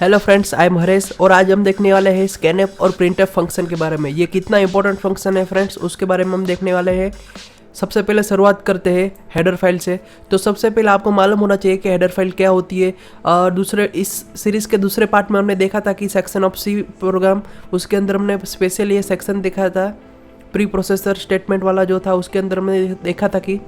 Hello friends, I am Haresh और आज हम देखने वाले हैं स्कैनएफ और प्रिंटएफ फंक्शन के बारे में। ये कितना इंपॉर्टेंट फंक्शन है फ्रेंड्स, उसके बारे में हम देखने वाले हैं। सबसे पहले शुरुआत करते हैं हेडर फाइल से। तो सबसे पहले आपको मालूम होना चाहिए कि हेडर फाइल क्या होती है। दूसरे इस सीरीज़ के दूसरे पार्ट में हमने देखा था कि सेक्शन ऑफ सी प्रोग्राम, उसके अंदर हमने स्पेशल ये सेक्शन देखा था प्री प्रोसेसर स्टेटमेंट वाला जो था। उसके अंदर हमने देखा था कि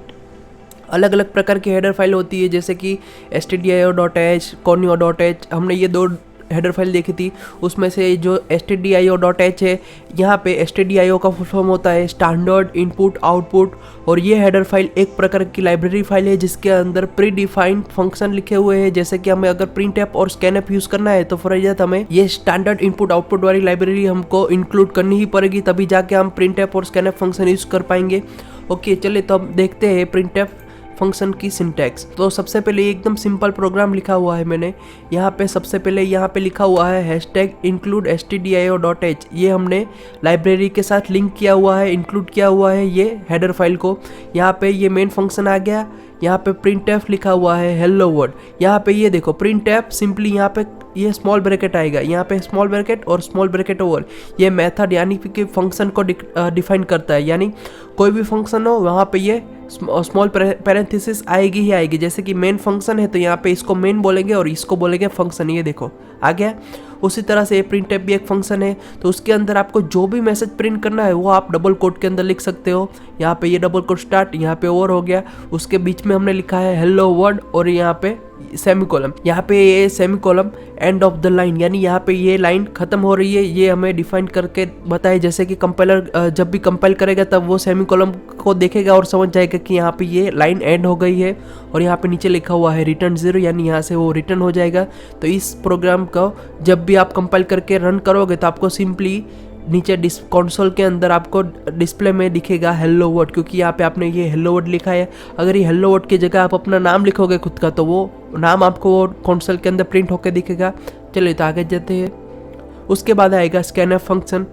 अलग अलग प्रकार की हेडर फाइल होती है, जैसे कि stdio.h, conio.h। हमने ये दो हेडर फाइल देखी थी। उसमें से जो stdio.h है, यहाँ पे stdio का फुल फॉर्म होता है स्टैंडर्ड इनपुट आउटपुट। और ये हेडर फाइल एक प्रकार की लाइब्रेरी फाइल है जिसके अंदर प्री डिफाइंड फंक्शन लिखे हुए हैं। जैसे कि हमें अगर प्रिंटएफ और स्कैनएफ यूज़ करना है तो फॉर एग्जाम्पल हमें ये स्टैंडर्ड इनपुट आउटपुट वाली लाइब्रेरी हमको इंक्लूड करनी ही पड़ेगी, तभी जाके हम प्रिंटएफ और स्कैनएफ फंक्शन यूज़ कर पाएंगे। ओके, चलिए तो अब देखते हैं प्रिंटएफ फंक्शन की सिंटैक्स। तो सबसे पहले एकदम सिंपल प्रोग्राम लिखा हुआ है मैंने यहाँ पे। सबसे पहले यहाँ पे लिखा हुआ है #include stdio.h। ये हमने लाइब्रेरी के साथ लिंक किया हुआ है, इंक्लूड किया हुआ है ये हेडर फाइल को। यहाँ पे ये मेन फंक्शन आ गया। यहाँ पे printf लिखा हुआ है हेलो वर्ड। यहाँ पे ये देखो printf सिंपली यहाँ पे ये स्मॉल ब्रैकेट आएगा, यहाँ पे स्मॉल ब्रैकेट और स्मॉल ब्रैकेट ओवर। ये मेथड यानी कि फंक्शन को डिफाइन करता है, यानी कोई भी फंक्शन हो वहाँ पे ये स्मॉल पैरेंथेसिस आएगी ही आएगी। जैसे कि मेन फंक्शन है तो यहाँ पे इसको मेन बोलेंगे और इसको बोलेंगे फंक्शन। ये देखो आ गया। उसी तरह से प्रिंटएफ भी एक फंक्शन है, तो उसके अंदर आपको जो भी मैसेज प्रिंट करना है वो आप डबल कोट के अंदर लिख सकते हो। यहाँ पे ये डबल कोट स्टार्ट, यहाँ पे ओवर हो गया, उसके बीच में हमने लिखा है हेलो वर्ड और यहाँ पे सेमी कॉलम। यहाँ पे ये semi column end of the line, यानी यहाँ पे ये लाइन खत्म हो रही है, ये हमें डिफाइन करके बताए। जैसे कि कंपाइलर जब भी कंपाइल करेगा तब वो सेमी कॉलम को देखेगा और समझ जाएगा कि यहाँ पे ये लाइन एंड हो गई है। और यहाँ पे नीचे लिखा हुआ है रिटर्न 0, यानी यहाँ से वो रिटर्न हो जाएगा। तो इस प्रोग्राम को जब भी आप कंपाइल करके रन करोगे तो आपको सिंपली नीचे कंसोल के अंदर आपको डिस्प्ले में दिखेगा हेलो वर्ड, क्योंकि यहाँ पे आपने ये हेलो वर्ड लिखा है। अगर ये हेलो वर्ड की जगह आप अपना नाम लिखोगे खुद का तो वो नाम आपको कंसोल के अंदर प्रिंट होकर दिखेगा। चलिए तो आगे जाते हैं। उसके बाद आएगा स्कैनएफ फंक्शन।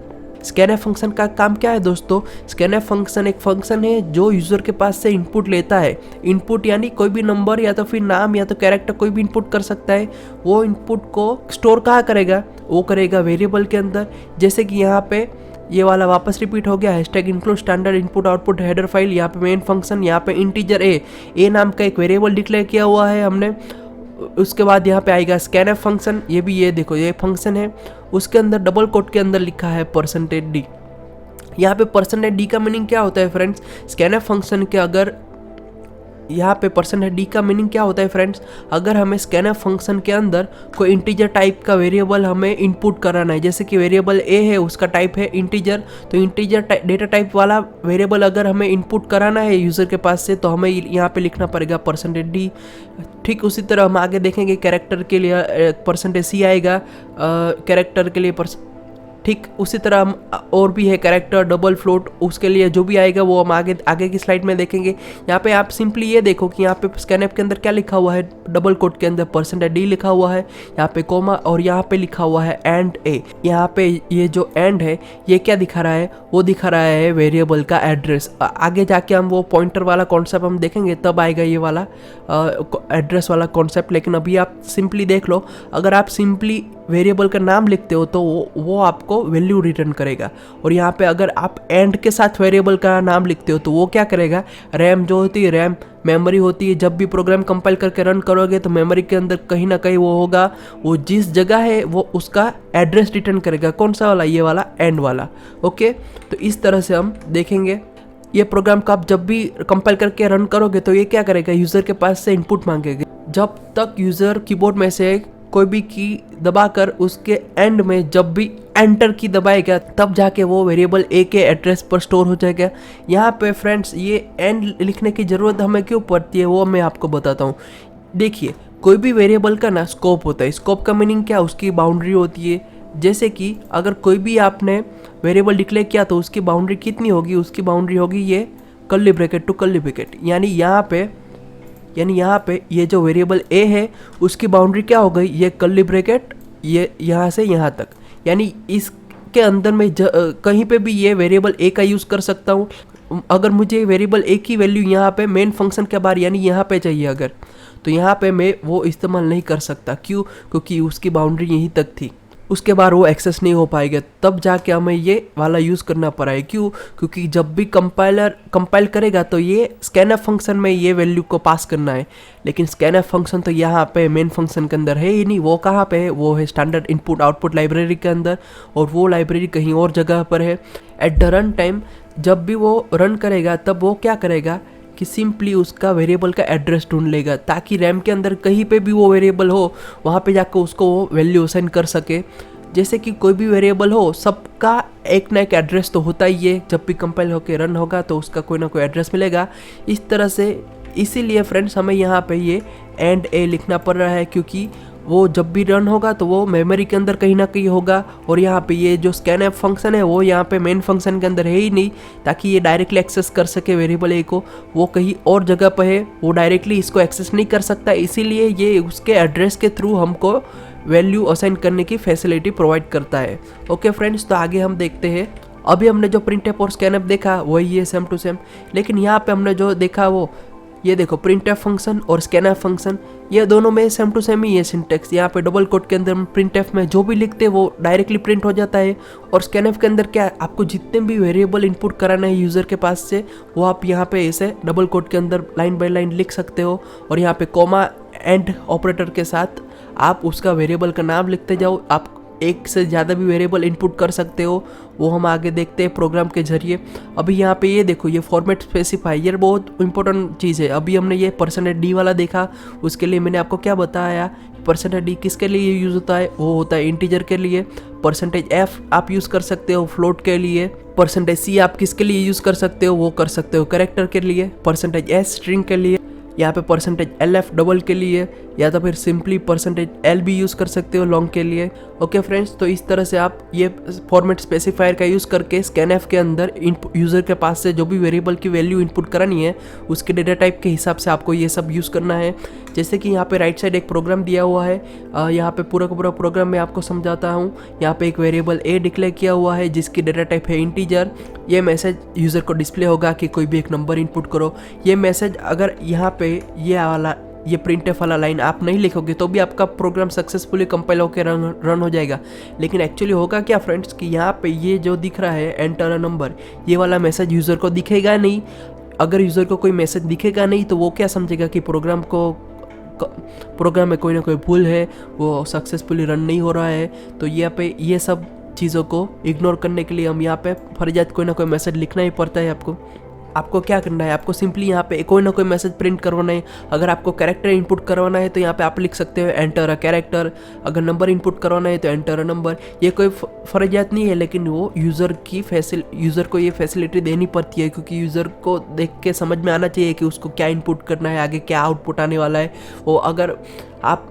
स्कैनएफ फंक्शन का काम क्या है दोस्तों? स्कैनएफ फंक्शन एक फंक्शन है जो यूज़र के पास से इनपुट लेता है। इनपुट यानी कोई भी नंबर या तो फिर नाम या तो कैरेक्टर कोई भी इनपुट कर सकता है। वो इनपुट को स्टोर कहाँ करेगा? वो करेगा वेरिएबल के अंदर। जैसे कि यहाँ पे ये वाला वापस रिपीट हो गया, #include standard input output header file. यहाँ पे मेन फंक्शन, यहाँ पे इंटीजर ए नाम का एक वेरिएबल डिक्लेयर किया हुआ है हमने। उसके बाद यहाँ पे आएगा स्कैनएफ फंक्शन। ये भी ये देखो ये फंक्शन है, उसके अंदर डबल कोट के अंदर लिखा है %d। यहाँ पे %d का मीनिंग क्या होता है फ्रेंड्स? स्कैनएफ फंक्शन के अगर यहाँ पे %d का मीनिंग क्या होता है फ्रेंड्स? अगर हमें स्कैनएफ फंक्शन के अंदर कोई इंटीजर टाइप का वेरिएबल हमें इनपुट कराना है, जैसे कि वेरिएबल ए है उसका टाइप है इंटीजर, तो इंटीजर डेटा टाइप वाला वेरिएबल अगर हमें इनपुट कराना है यूज़र के पास से तो हमें यहाँ पे लिखना पड़ेगा %d। ठीक उसी तरह हम आगे देखेंगे कैरेक्टर के लिए %c आएगा, कैरेक्टर के लिए ठीक उसी तरह हम और भी है कैरेक्टर, डबल फ्लोट, उसके लिए जो भी आएगा वो हम आगे की स्लाइड में देखेंगे। यहाँ पे आप सिंपली ये देखो कि यहाँ पे स्कैनएफ के अंदर क्या लिखा हुआ है, डबल कोट के अंदर %d लिखा हुआ है, यहाँ पे कोमा और यहाँ पे लिखा हुआ है एंड ए। यहाँ पे ये जो एंड है ये क्या दिखा रहा है? वो दिखा रहा है वेरिएबल का एड्रेस। आगे जाके हम वो पॉइंटर वाला कॉन्सेप्ट हम देखेंगे तब आएगा ये वाला एड्रेस वाला कॉन्सेप्ट। लेकिन अभी आप सिंपली देख लो, अगर आप सिंपली वेरिएबल का नाम लिखते हो तो वो आपको वैल्यू रिटर्न करेगा। और यहाँ पे अगर आप एंड के साथ वेरिएबल का नाम लिखते हो तो वो क्या करेगा? रैम जो होती है, रैम मेमोरी होती है, जब भी प्रोग्राम कंपाइल करके रन करोगे तो मेमोरी के अंदर कहीं ना कहीं वो होगा, वो जिस जगह है वो उसका एड्रेस रिटर्न करेगा। कौन सा वाला? ये वाला एंड वाला। ओके, तो इस तरह से हम देखेंगे। ये प्रोग्राम को आप जब भी कंपाइल करके रन करोगे तो ये क्या करेगा? यूज़र के पास से इनपुट मांगेगा। जब तक यूज़र कीबोर्ड में से कोई भी की दबाकर उसके एंड में जब भी एंटर की दबाएगा तब जाके वो वेरिएबल ए के एड्रेस पर स्टोर हो जाएगा। यहाँ पे फ्रेंड्स ये एंड लिखने की ज़रूरत हमें क्यों पड़ती है वो मैं आपको बताता हूँ। देखिए, कोई भी वेरिएबल का ना स्कोप होता है। स्कोप का मीनिंग क्या? उसकी बाउंड्री होती है। जैसे कि अगर कोई भी आपने वेरिएबल डिक्लेयर किया तो उसकी बाउंड्री कितनी होगी? उसकी बाउंड्री होगी ये curly bracket to curly bracket, यानी यहाँ पे ये जो वेरिएबल ए है उसकी बाउंड्री क्या हो गई? ये कर्ली ब्रैकेट, ये यहाँ से यहाँ तक, यानी इसके अंदर में कहीं पे भी ये वेरिएबल ए का यूज़ कर सकता हूँ। अगर मुझे वेरिएबल ए की वैल्यू यहाँ पे मेन फंक्शन के बाहर यानी यहाँ पे चाहिए अगर, तो यहाँ पे मैं वो इस्तेमाल नहीं कर सकता। क्यों? क्योंकि उसकी बाउंड्री यहीं तक थी, उसके बाद वो एक्सेस नहीं हो पाएगा। तब जाके हमें ये वाला यूज़ करना पड़ा है। क्यों? क्योंकि जब भी कंपाइल करेगा तो ये स्कैनफ फंक्शन में ये वैल्यू को पास करना है, लेकिन स्कैनफ फंक्शन तो यहाँ पे मेन फंक्शन के अंदर है ही नहीं। वो कहाँ पे है? वो है स्टैंडर्ड इनपुट आउटपुट लाइब्रेरी के अंदर, और वो लाइब्रेरी कहीं और जगह पर है। एट द रन टाइम जब भी वो रन करेगा तब वो क्या करेगा कि सिंपली उसका वेरिएबल का एड्रेस ढूंढ लेगा, ताकि रैम के अंदर कहीं पे भी वो वेरिएबल हो वहाँ पे जाकर उसको वो वैल्यू असाइन कर सके। जैसे कि कोई भी वेरिएबल हो, सबका एक ना एक एड्रेस तो होता ही है। जब भी कंपाइल होकर रन होगा तो उसका कोई ना कोई एड्रेस मिलेगा। इस तरह से इसीलिए फ्रेंड्स हमें यहाँ पे ये एंड ए लिखना पड़ रहा है, क्योंकि वो जब भी रन होगा तो वो मेमोरी के अंदर कहीं ना कहीं होगा, और यहाँ पे ये जो स्कैनएफ फंक्शन है वो यहाँ पे मेन फंक्शन के अंदर है ही नहीं, ताकि ये डायरेक्टली एक्सेस कर सके वेरिएबल ए को। वो कहीं और जगह पे है, वो डायरेक्टली इसको एक्सेस नहीं कर सकता, इसीलिए ये उसके एड्रेस के थ्रू हमको वैल्यू असाइन करने की फैसिलिटी प्रोवाइड करता है। ओके फ्रेंड्स, तो आगे हम देखते हैं। अभी हमने जो प्रिंटएफ और स्कैनएफ देखा वही है सेम टू सेम, लेकिन यहाँ पे हमने जो देखा वो ये देखो, प्रिंटएफ फंक्शन और स्कैनएफ फंक्शन ये दोनों में सेम टू सेम ही है सिंटेक्स। यहाँ पे डबल कोट के अंदर प्रिंटएफ में जो भी लिखते हैं वो डायरेक्टली प्रिंट हो जाता है, और स्कैनएफ के अंदर क्या है, आपको जितने भी वेरिएबल इनपुट कराना है यूज़र के पास से वो आप यहाँ पे ऐसे डबल कोट के अंदर लाइन बाय लाइन लिख सकते हो, और यहाँ पे कॉमा एंड ऑपरेटर के साथ आप उसका वेरिएबल का नाम लिखते जाओ। आप एक से ज़्यादा भी वेरिएबल इनपुट कर सकते हो, वो हम आगे देखते हैं प्रोग्राम के जरिए। अभी यहाँ पे ये देखो, ये फॉर्मेट स्पेसिफायर बहुत इंपॉर्टेंट चीज़ है। अभी हमने ये %d वाला देखा, उसके लिए मैंने आपको क्या बताया, %d किसके लिए यूज़ होता है, वो होता है इंटीजर के लिए। %f आप यूज़ कर सकते हो फ्लोट के लिए। %c आप किसके लिए यूज़ कर सकते हो, वो कर सकते हो कैरेक्टर के लिए। %s स्ट्रिंग के लिए, यहाँ पे %lf डबल के लिए, या तो फिर सिंपली %l भी यूज़ कर सकते हो लॉन्ग के लिए। ओके फ्रेंड्स, तो इस तरह से आप ये फॉर्मेट स्पेसिफायर का यूज़ करके स्कैनएफ के अंदर यूज़र के पास से जो भी वेरिएबल की वैल्यू इनपुट करानी है उसके डेटा टाइप के हिसाब से आपको ये सब यूज़ करना है। जैसे कि यहाँ पे राइट साइड एक प्रोग्राम दिया हुआ है, यहाँ पे पूरा का पूरा प्रोग्राम मैं आपको समझाता हूँ। यहाँ पे एक वेरिएबल ए डिक्लेयर किया हुआ है जिसकी डेटा टाइप है इंटीजर। ये मैसेज यूज़र को डिस्प्ले होगा कि कोई भी एक नंबर इनपुट करो। ये मैसेज अगर यहाँ पे ये प्रिंटएफ वाला लाइन आप नहीं लिखोगे तो भी आपका प्रोग्राम सक्सेसफुली कंपाइल होकर रन हो जाएगा। लेकिन एक्चुअली होगा क्या फ्रेंड्स कि यहाँ पे ये जो दिख रहा है एंटर अ नंबर, ये वाला मैसेज यूज़र को दिखेगा नहीं। अगर यूज़र को कोई मैसेज दिखेगा नहीं तो वो क्या समझेगा कि प्रोग्राम में कोई ना कोई भूल है, वो सक्सेसफुली रन नहीं हो रहा है। तो यहाँ पे ये सब चीज़ों को इग्नोर करने के लिए हम यहाँ पे फर्जात कोई ना कोई मैसेज लिखना ही पड़ता है। आपको क्या करना है, आपको सिंपली यहाँ पे कोई ना कोई मैसेज प्रिंट करवाना है। अगर आपको कैरेक्टर इनपुट करवाना है तो यहाँ पे आप लिख सकते हो एंटर अ कैरेक्टर। अगर नंबर इनपुट करवाना है तो एंटर अ नंबर। ये कोई फर्जात नहीं है, लेकिन वो यूज़र को ये फैसिलिटी देनी पड़ती है, क्योंकि यूज़र को देख के समझ में आना चाहिए कि उसको क्या इनपुट करना है, आगे क्या आउटपुट आने वाला है। वो अगर आप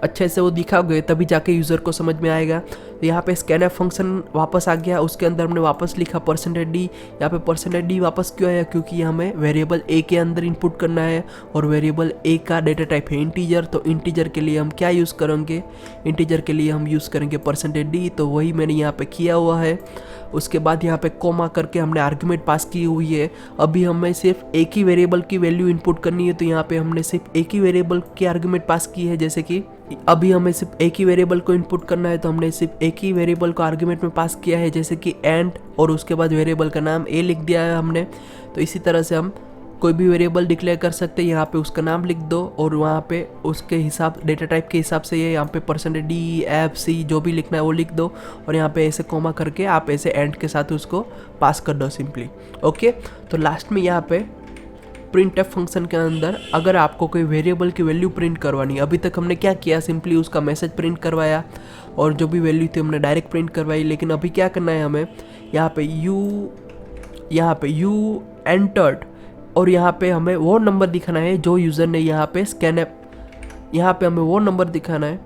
अच्छे से वो दिखाओगे तभी जाके यूज़र को समझ में आएगा। तो यहाँ पे स्कैनएफ फंक्शन वापस आ गया, उसके अंदर हमने वापस लिखा %d। यहाँ पे %d वापस क्यों आया, क्योंकि हमें वेरिएबल a के अंदर इनपुट करना है, और वेरिएबल a का डेटा टाइप है इंटीजर। तो इंटीजर के लिए हम क्या यूज़ करेंगे, इंटीजर के लिए हम यूज़ करेंगे %d। तो वही मैंने यहाँ पे किया हुआ है। उसके बाद यहाँ पे कोमा करके हमने आर्ग्यूमेंट पास की हुई है। अभी हमें सिर्फ एक ही वेरिएबल की वैल्यू इनपुट करनी है, तो यहाँ पे हमने सिर्फ एक ही वेरिएबल की आर्ग्यूमेंट पास की है। जैसे कि अभी हमें सिर्फ एक ही वेरिएबल को इनपुट करना है, तो हमने सिर्फ एक ही वेरिएबल को आर्ग्यूमेंट में पास किया है, जैसे कि एंड, और उसके बाद वेरिएबल का नाम ए लिख दिया है हमने। तो इसी तरह से हम कोई भी वेरिएबल डिक्लेयर कर सकते हैं। यहाँ पे उसका नाम लिख दो, और वहाँ पे उसके हिसाब डेटा टाइप के हिसाब से ये यहाँ पे %d f c जो भी लिखना है वो लिख दो, और यहाँ पे ऐसे कोमा करके आप ऐसे एंड के साथ उसको पास कर दो सिंपली। ओके, तो लास्ट में यहाँ पे प्रिंटएफ फंक्शन के अंदर अगर आपको कोई वेरिएबल की वैल्यू प्रिंट करवानी है, अभी तक हमने क्या किया, सिंपली उसका मैसेज प्रिंट करवाया, और जो भी वैल्यू थी हमने डायरेक्ट प्रिंट करवाई। लेकिन अभी क्या करना है हमें, यहाँ पे यू एंटर्ड, और यहाँ पे हमें वो नंबर दिखाना है जो यूज़र ने यहाँ पे स्कैनएफ, यहाँ पे हमें वो नंबर दिखाना है,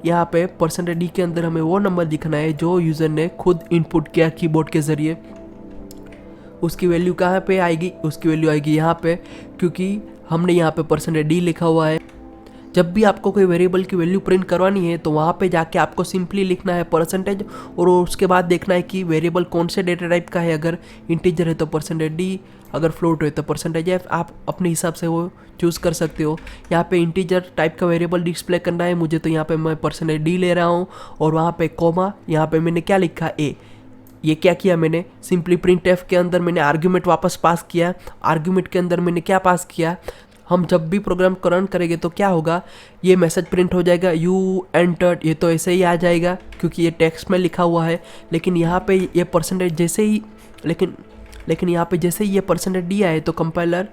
यहाँ पे %d के अंदर हमें वो नंबर दिखाना है जो यूज़र ने खुद इनपुट किया कीबोर्ड के ज़रिए। उसकी वैल्यू कहाँ पे आएगी, उसकी वैल्यू आएगी यहाँ पे, क्योंकि हमने यहाँ पे %d लिखा हुआ है। जब भी आपको कोई वेरिएबल की वैल्यू प्रिंट करवानी है तो वहाँ पे जाके आपको सिंपली लिखना है परसेंटेज, और उसके बाद देखना है कि वेरिएबल कौन से डेटा टाइप का है। अगर इंटीजर है तो परसेंटेज डी, अगर फ्लोट है तो परसेंटेज एफ, आप अपने हिसाब से वो चूज़ कर सकते हो। यहाँ पे इंटीजर टाइप का वेरिएबल डिस्प्ले करना है मुझे, तो यहाँ पे मैं परसेंटेज डी ले रहा हूँ, और वहाँ पे कॉमा, यहाँ पे मैंने क्या लिखा ए। ये क्या किया मैंने, सिंपली प्रिंट एफ के अंदर मैंने आर्ग्यूमेंट वापस पास किया। आर्ग्यूमेंट के अंदर मैंने क्या पास किया, हम जब भी प्रोग्राम को रन करेंगे तो क्या होगा, ये मैसेज प्रिंट हो जाएगा यू एंटर्ड, ये तो ऐसे ही आ जाएगा क्योंकि ये टेक्स्ट में लिखा हुआ है। लेकिन यहाँ पे ये परसेंटेज जैसे ही लेकिन यहाँ पे जैसे ही ये परसेंटेज डी आए तो कंपाइलर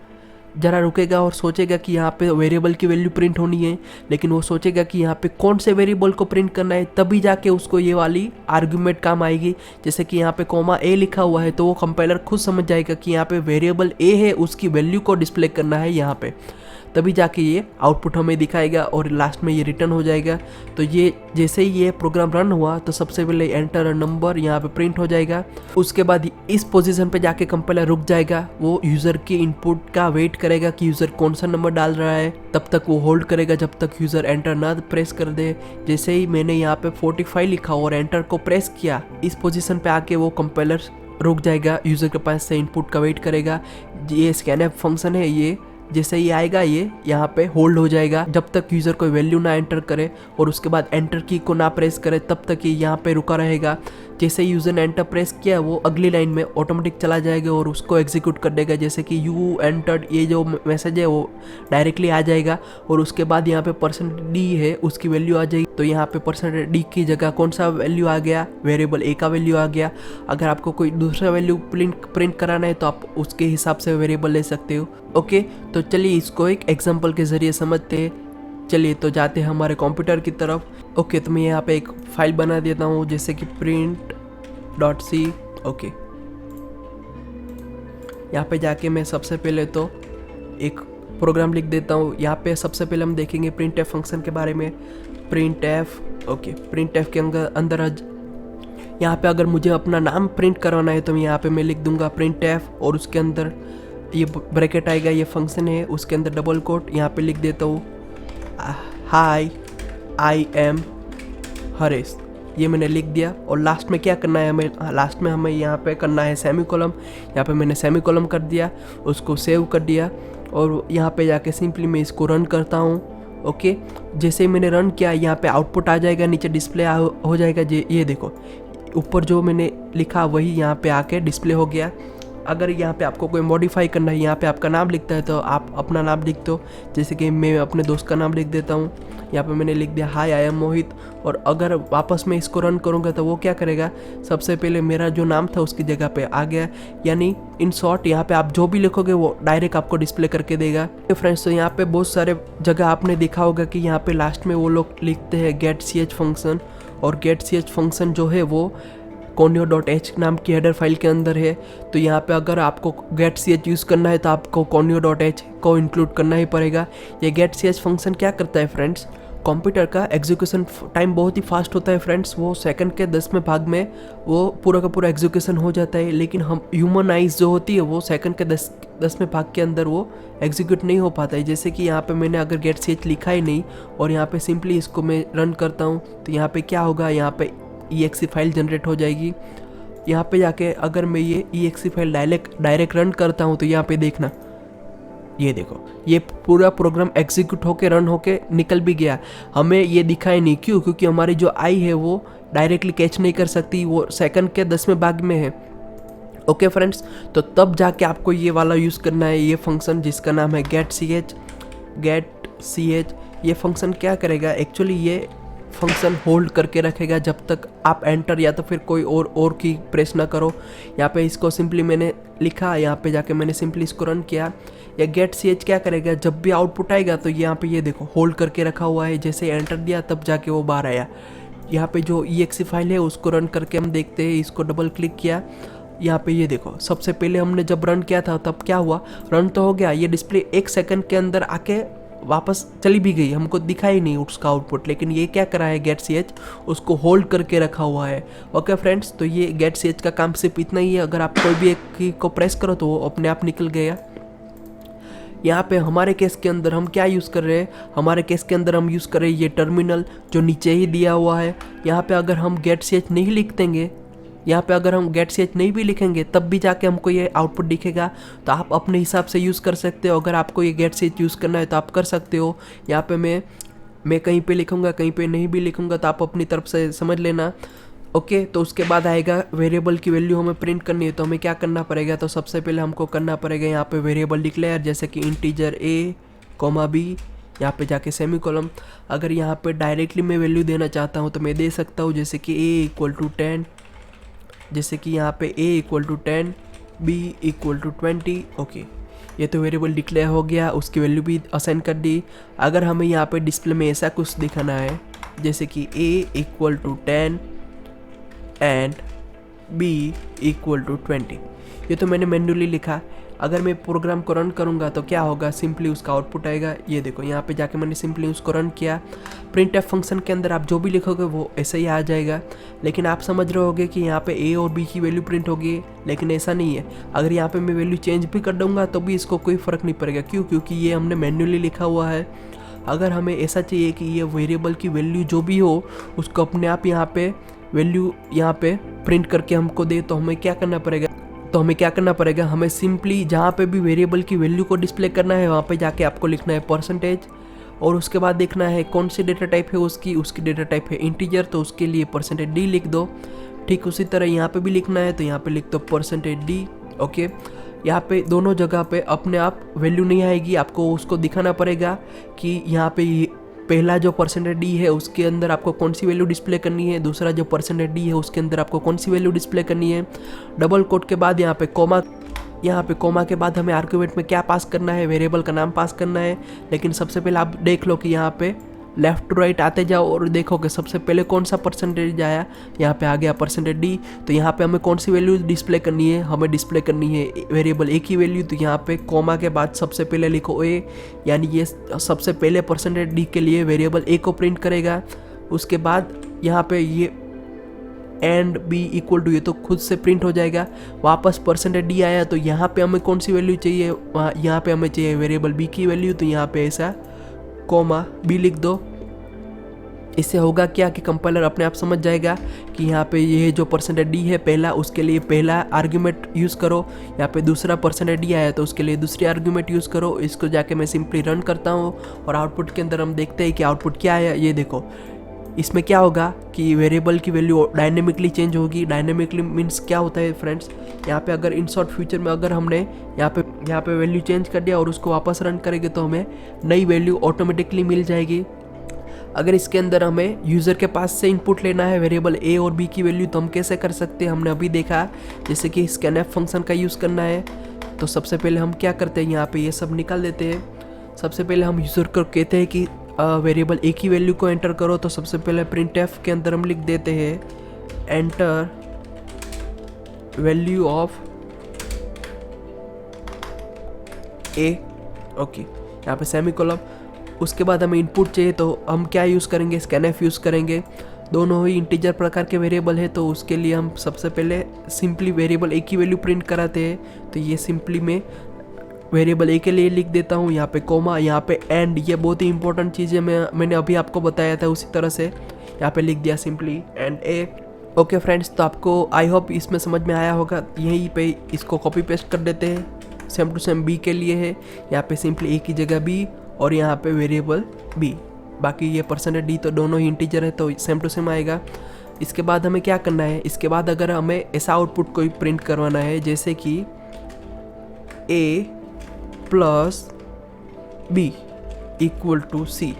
ज़रा रुकेगा और सोचेगा कि यहाँ पे वेरिएबल की वैल्यू प्रिंट होनी है, लेकिन वो सोचेगा कि यहाँ पे कौन से वेरिएबल को प्रिंट करना है, तभी जाके उसको ये वाली आर्गुमेंट काम आएगी। जैसे कि यहाँ पे कॉमा ए लिखा हुआ है तो वो कंपाइलर खुद समझ जाएगा कि यहाँ पे वेरिएबल ए है, उसकी वैल्यू को डिस्प्ले करना है यहाँ पे, तभी जाके ये आउटपुट हमें दिखाएगा और लास्ट में ये रिटर्न हो जाएगा। तो ये जैसे ही ये प्रोग्राम रन हुआ तो सबसे पहले एंटर नंबर यहाँ पे प्रिंट हो जाएगा। उसके बाद इस पोजीशन पे जाके कंपाइलर रुक जाएगा, वो यूज़र की इनपुट का वेट करेगा कि यूज़र कौन सा नंबर डाल रहा है, तब तक वो होल्ड करेगा जब तक यूज़र एंटर ना प्रेस कर दे। जैसे ही मैंने यहाँ पे 45 लिखा और एंटर को प्रेस किया, इस पोजीशन पे आके वो कंपाइलर रुक जाएगा, यूज़र के पास से इनपुट का वेट करेगा। ये स्कैनएफ फंक्शन है, ये जैसे ही आएगा ये यहाँ पे होल्ड हो जाएगा जब तक यूज़र कोई वैल्यू ना एंटर करे, और उसके बाद एंटर की को ना प्रेस करे तब तक ये यहाँ पे रुका रहेगा। जैसे ही यूज़र ने एंटर प्रेस किया वो अगली लाइन में ऑटोमेटिक चला जाएगा और उसको एग्जीक्यूट कर देगा। जैसे कि यू एंटर्ड, ये जो मैसेज है वो डायरेक्टली आ जाएगा, और उसके बाद यहाँ पे परसेंटेज डी है उसकी वैल्यू आ जाएगी। तो यहाँ पे परसेंटेज डी की जगह कौन सा वैल्यू आ गया, वेरिएबल ए का वैल्यू आ गया। अगर आपको कोई दूसरा वैल्यू प्रिंट कराना है तो आप उसके हिसाब से वेरिएबल ले सकते हो। ओके, तो चलिए इसको एक एग्जाम्पल के ज़रिए समझते हैं। चलिए तो जाते हैं हमारे कंप्यूटर की तरफ। ओके, तो मैं यहाँ पे एक फाइल बना देता हूँ जैसे कि print.c। ओके, यहाँ पे जाके मैं सबसे पहले तो एक प्रोग्राम लिख देता हूँ। यहाँ पे सबसे पहले हम देखेंगे printf फंक्शन के बारे में। printf, ओके, printf के अंदर यहाँ पे अगर मुझे अपना नाम प्रिंट करवाना है तो यहाँ पे मैं लिख दूंगा printf, और उसके अंदर ये ब्रैकेट आएगा, ये फंक्शन है, उसके अंदर डबल कोट यहाँ पे लिख देता हूँ हाय आई एम हरेश, ये मैंने लिख दिया। और लास्ट में क्या करना है हमें, लास्ट में हमें यहाँ पे करना है सेमीकोलम। यहाँ पे मैंने सेमीकोलम कर दिया, उसको सेव कर दिया, और यहाँ पे जाके सिंपली मैं इसको रन करता हूँ। ओके, जैसे ही मैंने रन किया यहाँ पे आउटपुट आ जाएगा, नीचे डिस्प्ले हो जाएगा। ये देखो ऊपर जो मैंने लिखा वही यहाँ पे आके डिस्प्ले हो गया। अगर यहाँ पे आपको कोई मॉडिफाई करना है, यहाँ पे आपका नाम लिखता है तो आप अपना नाम लिख दो। जैसे कि मैं अपने दोस्त का नाम लिख देता हूँ, यहाँ पे मैंने लिख दिया हाय आई एम मोहित। और अगर वापस मैं इसको रन करूँगा तो वो क्या करेगा, सबसे पहले मेरा जो नाम था उसकी जगह पे आ गया, यानी इन शॉर्ट यहाँ पे आप जो भी लिखोगे वो डायरेक्ट आपको डिस्प्ले करके देगा। तो फ्रेंड्स, तो यहाँ पे बहुत सारे जगह आपने देखा होगा कि यहाँ पे लास्ट में वो लोग लिखते हैं गेट सी एच फंक्शन, और गेट सी एच फंक्शन जो है वो conio.h नाम की हेडर फाइल के अंदर है। तो यहाँ पे अगर आपको गेट सी एच यूज़ करना है तो आपको conio.h को इंक्लूड करना ही पड़ेगा। ये गेट सी एच फंक्शन क्या करता है फ्रेंड्स, कंप्यूटर का एग्जीक्यूशन टाइम बहुत ही फास्ट होता है फ्रेंड्स, वो सेकंड के 10वें भाग में वो पूरा का पूरा एग्जीक्यूशन हो जाता है। लेकिन हम ह्यूमन आइज जो होती है वो सेकंड के 10वें भाग के अंदर वो एग्जीक्यूट नहीं हो पाता है। जैसे कि यहाँ पे मैंने अगर गेट सी एच लिखा ही नहीं और यहाँ पे सिंपली इसको मैं रन करता हूँ तो यहाँ पे क्या होगा, यहाँ पे exe फाइल जनरेट हो जाएगी। यहाँ पे जाके अगर मैं ये exe फाइल डायरेक्ट रन करता हूँ तो यहाँ पे देखना, ये देखो ये पूरा प्रोग्राम एग्जीक्यूट होके रन होके निकल भी गया। हमें ये दिखाई नहीं, क्यों? क्योंकि हमारी जो आई है वो डायरेक्टली कैच नहीं कर सकती, वो सेकंड के 10वें भाग में है। ओके फ्रेंड्स, तो तब जाके आपको ये वाला यूज़ करना है, ये फंक्शन जिसका नाम है गेट सी एच। ये फंक्शन क्या करेगा, एक्चुअली ये फंक्शन होल्ड करके रखेगा जब तक आप एंटर या तो फिर कोई और की प्रेस ना करो। यहाँ पे इसको सिंपली मैंने लिखा, यहाँ पे जाके मैंने सिंपली इसको रन किया। या गेट सी एच क्या करेगा, जब भी आउटपुट आएगा तो यहाँ पे ये देखो होल्ड करके रखा हुआ है, जैसे एंटर दिया तब जाके वो बाहर आया। यहाँ पे जो exe फाइल है उसको रन करके हम देखते हैं। इसको डबल क्लिक किया, यहाँ पे ये देखो सबसे पहले हमने जब रन किया था तब क्या हुआ, रन तो हो गया, ये डिस्प्ले 1 सेकंड के अंदर आके वापस चली भी गई, हमको दिखा ही नहीं उसका आउटपुट। लेकिन ये क्या करा है गेट सी एच, उसको होल्ड करके रखा हुआ है। ओके फ्रेंड्स, तो ये गेट सी एच का काम सिर्फ इतना ही है। अगर आप कोई भी एक की को प्रेस करो तो वो अपने आप निकल गया। यहाँ पे हमारे केस के अंदर हम क्या यूज़ कर रहे हैं, हमारे केस के अंदर हम यूज़ कर रहे हैं ये टर्मिनल जो नीचे ही दिया हुआ है। यहाँ पे अगर हम गेट ch नहीं लिख देंगे, यहाँ पे अगर हम गेट ch नहीं भी लिखेंगे तब भी जाके हमको ये आउटपुट दिखेगा। तो आप अपने हिसाब से यूज़ कर सकते हो। अगर आपको ये गेट ch यूज़ करना है तो आप कर सकते हो। यहाँ पे मैं कहीं पे लिखूँगा, कहीं पे नहीं भी लिखूँगा, तो आप अपनी तरफ से समझ लेना। ओके, तो उसके बाद आएगा वेरिएबल की वैल्यू हमें प्रिंट करनी है। तो हमें क्या करना पड़ेगा, तो सबसे पहले हमको करना पड़ेगा यहाँ पे वेरिएबल डिक्लेयर, जैसे कि इंटीजर a, b, यहाँ पे जाके सेमीकोलन। अगर यहाँ पे डायरेक्टली मैं वैल्यू देना चाहता हूँ तो मैं दे सकता हूँ, जैसे कि a = 10, जैसे कि यहाँ पे a = 10, b = 20। ओके, ये तो वेरिएबल डिक्लेयर हो गया, उसकी वैल्यू भी असाइन कर दी। अगर हमें यहाँ पे डिस्प्ले में ऐसा कुछ दिखाना है, जैसे कि a = 10 एंड b = 20, ये तो मैंने मैन्युअली लिखा। अगर मैं प्रोग्राम को रन करूँगा तो क्या होगा, सिंपली उसका आउटपुट आएगा। ये देखो, यहाँ पे जाके मैंने सिंपली उसको रन किया। प्रिंटफ फंक्शन के अंदर आप जो भी लिखोगे वो ऐसे ही आ जाएगा। लेकिन आप समझ रहे होगे कि यहाँ पे a और b की वैल्यू प्रिंट होगी, लेकिन ऐसा नहीं है। अगर यहाँ पे मैं वैल्यू चेंज भी कर दूँगा तो भी इसको कोई फ़र्क नहीं पड़ेगा। क्यों? क्योंकि ये हमने मैन्युअली लिखा हुआ है। अगर हमें ऐसा चाहिए कि ये वेरिएबल की वैल्यू जो भी हो उसको अपने आप यहाँ पे वैल्यू यहाँ पे प्रिंट करके हमको दे, तो हमें क्या करना पड़ेगा, हमें सिंपली जहाँ पे भी वेरिएबल की वैल्यू को डिस्प्ले करना है वहाँ पे जाके आपको लिखना है %, और उसके बाद देखना है कौन सी डेटा टाइप है उसकी डेटा टाइप है इंटीजर, तो उसके लिए %d लिख दो। ठीक उसी तरह यहाँ पे भी लिखना है, तो यहाँ पे लिख दो %d। ओके, यहाँ पे दोनों जगह पे अपने आप वैल्यू नहीं आएगी, आपको उसको दिखाना पड़ेगा कि यहाँ पे पहला जो %d है उसके अंदर आपको कौन सी वैल्यू डिस्प्ले करनी है, दूसरा जो %d है उसके अंदर आपको कौन सी वैल्यू डिस्प्ले करनी है। डबल कोट के बाद यहाँ पे कोमा के बाद हमें आर्गुमेंट में क्या पास करना है, वेरिएबल का नाम पास करना है। लेकिन सबसे पहले आप देख लो कि यहाँ पे लेफ्ट टू राइट आते जाओ और देखो कि सबसे पहले कौन सा % आया, यहाँ पे आ गया %d। तो यहाँ पे हमें कौन सी वैल्यू डिस्प्ले करनी है, हमें डिस्प्ले करनी है वेरिएबल a की वैल्यू। तो यहाँ पे कोमा के बाद सबसे पहले लिखो a, यानी ये सबसे पहले %d के लिए वेरिएबल a को प्रिंट करेगा। उसके बाद यहाँ पे ये एंड b = ये तो खुद से प्रिंट हो जाएगा। वापस %d आया, तो यहाँ पे हमें कौन सी वैल्यू चाहिए, यहाँ पे हमें चाहिए वेरिएबल b की वैल्यू। तो यहाँ पे ऐसा b लिख दो। इससे होगा क्या कि कंपाइलर अपने आप समझ जाएगा कि यहाँ पे ये जो %d है पहला, उसके लिए पहला आर्गुमेंट यूज़ करो। यहाँ पे दूसरा %d आया तो उसके लिए दूसरी आर्गुमेंट यूज़ करो। इसको जाके मैं सिंपली रन करता हूँ और आउटपुट के अंदर हम देखते हैं कि आउटपुट क्या आया। ये देखो, इसमें क्या होगा कि वेरिएबल की वैल्यू डायनेमिकली चेंज होगी। डायनेमिकली मीन्स क्या होता है फ्रेंड्स, यहाँ पे अगर इन शॉर्ट फ्यूचर में अगर हमने यहाँ पे वैल्यू चेंज कर दिया और उसको वापस रन करेंगे तो हमें नई वैल्यू ऑटोमेटिकली मिल जाएगी। अगर इसके अंदर हमें यूज़र के पास से इनपुट लेना है वेरिएबल a और b की वैल्यू, तो हम कैसे कर सकते हैं, हमने अभी देखा, जैसे कि scanf फंक्शन का यूज़ करना है। तो सबसे पहले हम क्या करते हैं, यहाँ पे ये सब निकाल देते हैं। सबसे पहले हम यूज़र को कहते हैं कि वेरिएबल a की वैल्यू को एंटर करो। तो सबसे पहले printf के अंदर हम लिख देते हैं enter value of a। Okay, यहाँ पे सेमीकोलन। उसके बाद हमें इनपुट चाहिए, तो हम क्या यूज़ करेंगे, scanf यूज़ करेंगे। दोनों ही इंटीजर प्रकार के वेरिएबल है, तो उसके लिए हम सबसे पहले सिंपली वेरिएबल a की वैल्यू प्रिंट कराते हैं। तो ये सिंपली मैं वेरिएबल a के लिए लिख देता हूँ, यहाँ पे कोमा, यहाँ पे एंड। ये बहुत ही इंपॉर्टेंट चीज़ है, मैंने अभी आपको बताया था उसी तरह से यहाँ पे लिख दिया simply and a। Okay friends, तो आपको आई होप इसमें समझ में आया होगा। यहीं पे इसको कॉपी पेस्ट कर देते हैं, सेम टू सेम b के लिए है, यहाँ पे सिंपली a की जगह b और यहाँ पे वेरिएबल b। बाकी ये %d तो दोनों ही इंटीजर है तो सेम टू सेम आएगा। इसके बाद हमें क्या करना है, इसके बाद अगर हमें ऐसा आउटपुट कोई प्रिंट करवाना है जैसे कि a + b = c।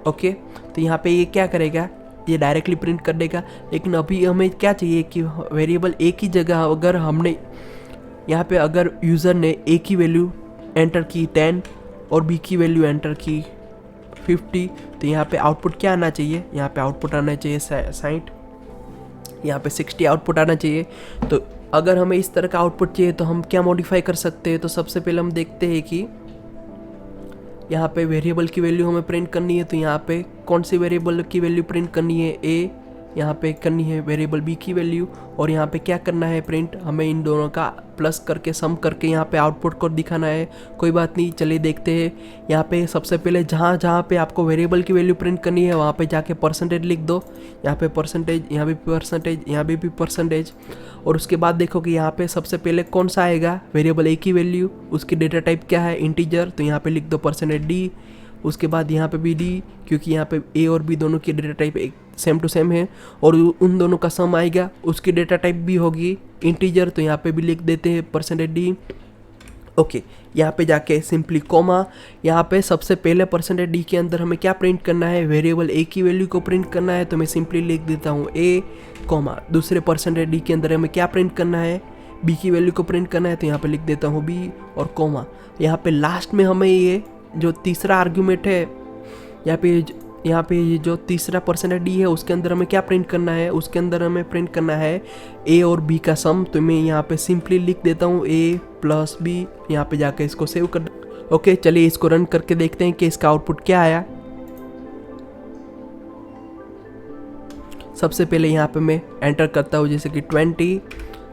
ओके, तो यहाँ पे ये क्या करेगा, ये डायरेक्टली प्रिंट कर देगा। लेकिन अभी हमें क्या चाहिए कि वेरिएबल a की जगह अगर हमने यहाँ पे अगर यूज़र ने a की वैल्यू एंटर की 10 और b की वैल्यू एंटर की 50, तो यहाँ पे आउटपुट क्या आना चाहिए, यहाँ पे आउटपुट आना चाहिए 60, यहाँ पे 60 आउटपुट आना चाहिए। तो अगर हमें इस तरह का आउटपुट चाहिए तो हम क्या मॉडिफाई कर सकते हैं। तो सबसे पहले हम देखते हैं कि यहाँ पे वेरिएबल की वैल्यू हमें प्रिंट करनी है, तो यहाँ पे कौन सी वेरिएबल की वैल्यू प्रिंट करनी है, a यहाँ पे करनी है वेरिएबल बी की वैल्यू, और यहाँ पे क्या करना है प्रिंट, हमें इन दोनों का प्लस करके सम करके यहाँ पे आउटपुट को दिखाना है। कोई बात नहीं, चलिए देखते हैं। यहाँ पे सबसे पहले जहाँ पे आपको वेरिएबल की वैल्यू प्रिंट करनी है वहाँ पे जाके परसेंटेज लिख दो। यहाँ पे परसेंटेज, यहाँ भी परसेंटेज, यहाँ भी परसेंटेज। और उसके बाद देखो कि यहाँ पे सबसे पहले कौन सा आएगा, वेरिएबल ए की वैल्यू, उसकी डेटा टाइप क्या है, इंटीजर, तो यहाँ पे लिख दो परसेंटेज डी। उसके बाद यहाँ पे भी डी, क्योंकि यहाँ पे ए और बी दोनों की डेटा टाइप एक सेम टू सेम है, और उन दोनों का सम आएगा, उसकी डेटा टाइप भी होगी इंटीजर, तो यहाँ पे भी लिख देते हैं परसेंटेज डी। ओके, यहाँ पे जाके सिंपली कॉमा, यहाँ पे सबसे पहले परसेंटेज डी के अंदर हमें क्या प्रिंट करना है, वेरिएबल ए की वैल्यू को प्रिंट करना है, तो मैं सिंपली लिख देता हूँ ए कॉमा। दूसरे परसेंटेज डी के अंदर हमें क्या प्रिंट करना है, बी की वैल्यू को प्रिंट करना है, तो यहाँ पे लिख देता हूँ बी और कॉमा। यहाँ पे लास्ट में हमें ये जो तीसरा आर्ग्यूमेंट है, यहाँ पे ये जो तीसरा परसेंटेज डी है उसके अंदर हमें क्या प्रिंट करना है, उसके अंदर हमें प्रिंट करना है ए और बी का सम, तो मैं यहाँ पे सिंपली लिख देता हूँ ए प्लस बी। यहाँ पे जाके इसको सेव कर। ओके, चलिए इसको रन करके देखते हैं कि इसका आउटपुट क्या आया। सबसे पहले यहाँ पे मैं एंटर करता हूँ जैसे कि 20,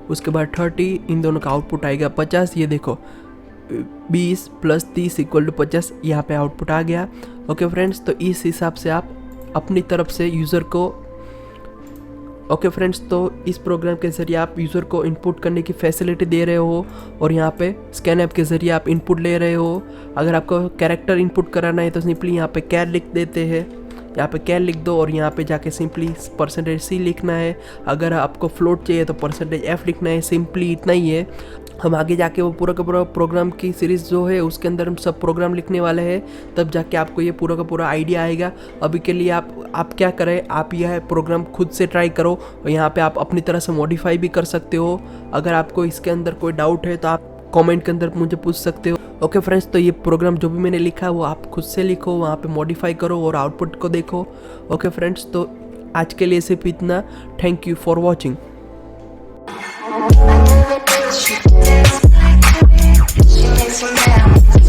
उसके बाद 30, इन दोनों का आउटपुट आएगा 50। ये देखो 20 + 30 = 50, यहाँ पे आउटपुट आ गया। ओके फ्रेंड्स, तो इस हिसाब से आप अपनी तरफ से यूज़र को, ओके फ्रेंड्स, तो इस प्रोग्राम के ज़रिए आप यूज़र को इनपुट करने की फैसिलिटी दे रहे हो, और यहाँ पे स्कैन ऐप के ज़रिए आप इनपुट ले रहे हो। अगर आपको कैरेक्टर इनपुट कराना है तो सिंपली यहाँ पे कैर लिख देते हैं, यहाँ पे कैर लिख दो, और यहाँ पे जाके सिंपली परसेंटेज सी लिखना है। अगर आपको फ्लोट चाहिए तो परसेंटेज एफ लिखना है, सिंपली इतना ही है। हम आगे जाके वो पूरा का पूरा प्रोग्राम की सीरीज़ जो है उसके अंदर हम सब प्रोग्राम लिखने वाले हैं, तब जाके आपको ये पूरा का पूरा आइडिया आएगा। अभी के लिए आप क्या करें, आप यह प्रोग्राम खुद से ट्राई करो, और यहाँ पे आप अपनी तरह से मॉडिफाई भी कर सकते हो। अगर आपको इसके अंदर कोई डाउट है तो आप कमेंट के अंदर मुझे पूछ सकते हो। ओके फ्रेंड्स, तो ये प्रोग्राम जो भी मैंने लिखा है वो आप खुद से लिखो, वहाँ पे मॉडिफाई करो और आउटपुट को देखो। ओके फ्रेंड्स, तो आज के लिए सिर्फ इतना। Thank you for watching. She makes me mad.